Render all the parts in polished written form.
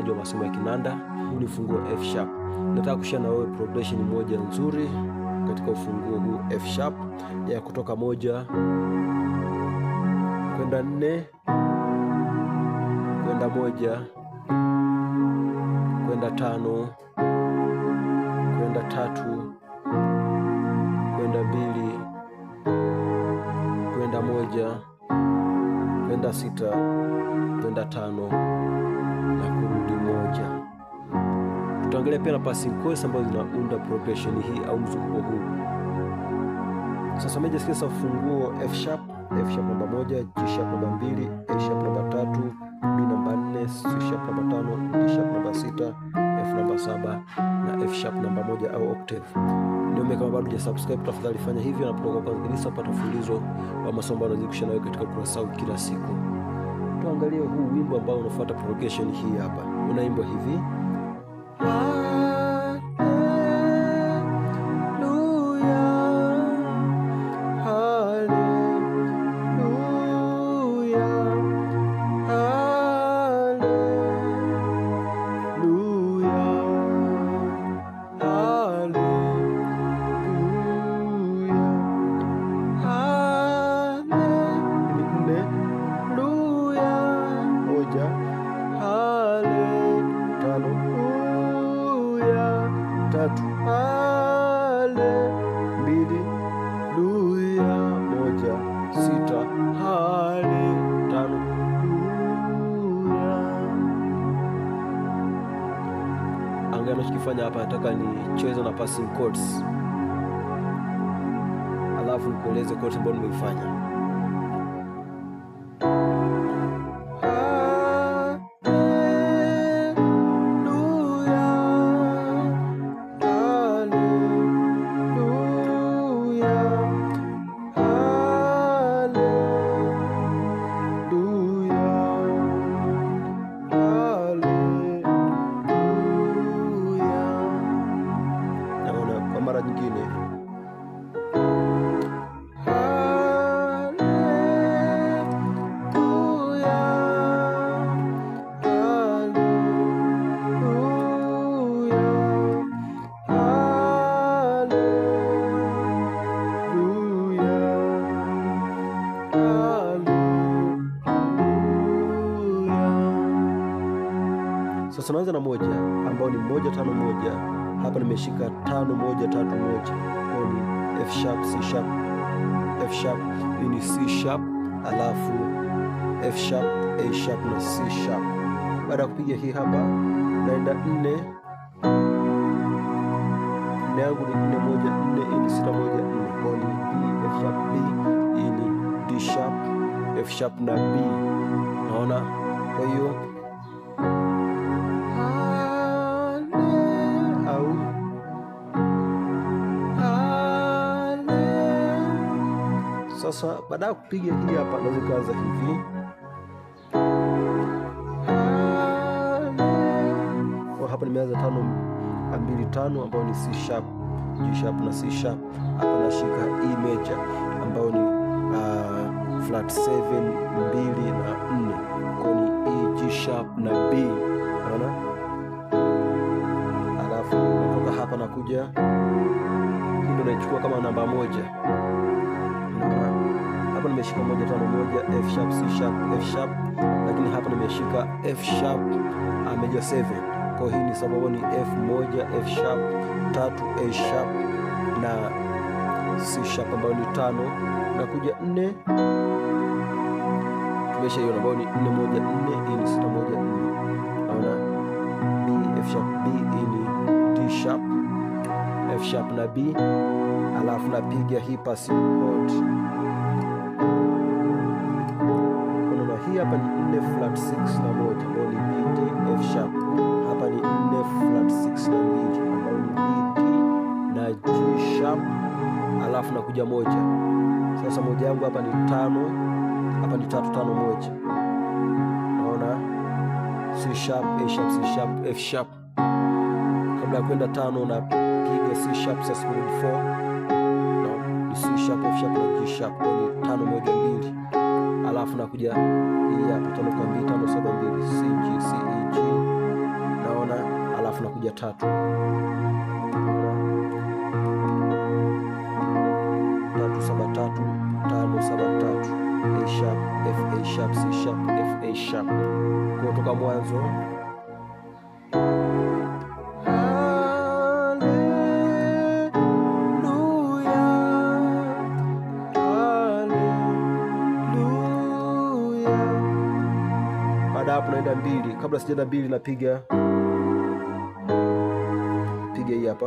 ujifunzaji wa masomo ya kinanda. Huu ni ufunguo F sharp. Nataka kushare na wewe progression moja nzuri katika ufunguo huu F sharp ya kutoka 1 kwenda 4 kwenda 1 kwenda 5 kwenda 3 kwenda 2 kwenda 1 kwenda 6 kwenda 5 na kurudi 1. Tutaangalia pia na passing chords ambazo zinaunda progression hii au mzunguko huu. Sasa major scales za ufunguo F sharp namba 1, G sharp namba 2, A sharp namba 3, B namba 4, C sharp namba 5, D sharp namba 6, F namba 7 na F sharp namba 1 au octave. Niombe kama bado hujasubscribe, tafadhali fanya hivyo na kutoka kwa kanisa pata mfululizo wa masomo yanayozikushana nawe katika kurasa huu kila siku. Tuangalie huu wimbo ambao unafuata progression hii hapa. Unaimbwa hivi. Anachokifanya hapa, nataka nicheze na passing chords, alafu nikueleze chords ambazo nimeifanya. Mara nyingine sasa naanza na 1 ambao ni 1 5 1. Hapa nimeshika 5 1 3 1. Kwa ni F sharp, C sharp, F sharp, hii ni C sharp, alafu F sharp, A sharp na C sharp. Baada ya kupiga hii hapa naenda 4. 4 yangu ni 4 1 4, hii ni 6 1 4. Kwa ni B F sharp B, hii ni D sharp, F sharp na B. Naona? Kwa hiyo sasa baada ya kupiga hii hapa naweza kaanza hivi. Kwa hapa nimeanza 5 2 5 ambao ni C sharp, G sharp na C sharp. Hapa nashika E major ambao ni flat 7 2 na 4. Kwa ni E G sharp na B. Unaona? Alafu natoka hapa nakuja hii ndio naichukua kama namba 1. Hapa nimeshika 1 5 1 F sharp C sharp F sharp, lakini hapa nimeshika F sharp major 7. Kwa hii ni sababu ni F1 F sharp 3 A sharp na C sharp ambayo ni 5 na kuja 4. Tumesha hiyo ambayo ni 4 1 4, hii ni 6 1 4. Naona B F sharp B, hii ni D sharp F sharp na B, alafu napiga hii passing chord. Hii hapa ni 4 flat 6 na 1 ambao ni B D F sharp. Hapa ni 4 flat 6 na 2 ambao ni B D na G sharp, alafu nakuja 1. Sasa 1 yangu hapa ni 5, hapa ni 3 5 1. Naona C sharp A sharp C sharp F sharp. Kabla ya kwenda 5 na piga C sharp sasa ni 4. Ni C sharp F sharp na G sharp. Kwa ni 5 1 2. Alafu nakuja hii hapa 5 kwa 2 5 7 2 C G C E G alafu nakuja 3, 3 7 3 5 7 3, A sharp, F A sharp, C sharp, F A sharp. Kwa kutoka mwanzo hapo naenda 2. Kabla sijaenda 2 napiga hii hapa.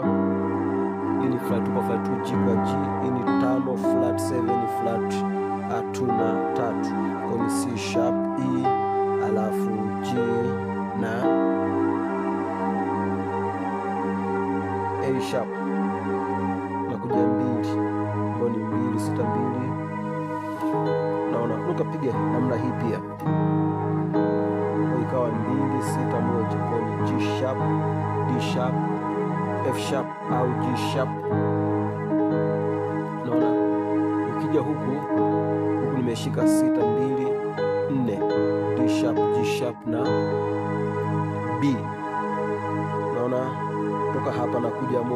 Hii ni flat 2 kwa flat 2, G kwa G. Hii ni 5 flat 7 flat 2 na 3. Kwa ni C sharp, E alafu G na A sharp. Nakuja 2 kwa ni 2 6 2. Naona ukapiga namna hii pia ikawa 2 6 1 kwa ni G sharp, D sharp, F sharp au G sharp. Naona ukija huku nimeshika 6 2 4, D sharp, G sharp na B. Naona toka hapa nakuja 1 5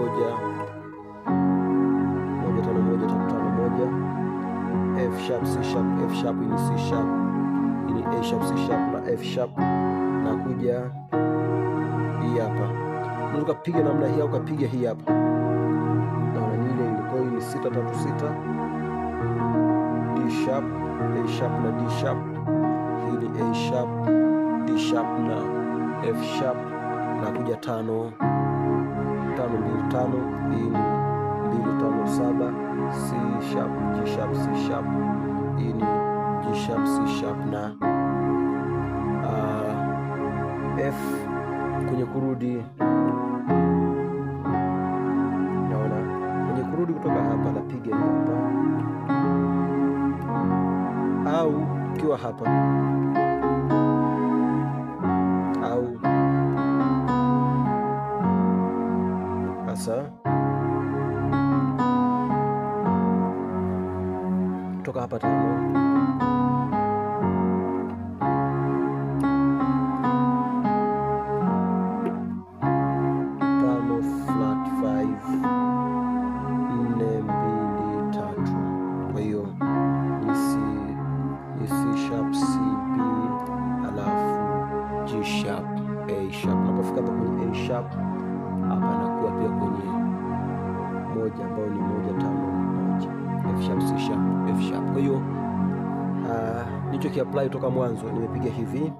1 5 1, F sharp, C sharp, F sharp, ni C sharp, ni A sharp, C sharp na F sharp. Nakuja hii hapa, unaweza kupiga namna hii au kupiga hii hapa. Naona ile ilikuwa ni 6 3 6, D sharp, A sharp na D sharp. Hii ni A sharp, D sharp na F sharp. Nakuja 5 5 2 5, hii ni 2 5 7, C sharp, G sharp, C sharp. Hii ni G sharp, C sharp na F. Kwenye kurudi, naona kwenye kurudi kutoka hapa napiga hapa, au ukiwa hapa au hasa kutoka hapa 5 Napofika hapa kwenye A sharp hapa nakuwa pia kwenye 1 ambao ni 1 5 1, F sharp, C sharp, F sharp. Kwa hiyo nicho kiapply toka mwanzo nimepiga hivi.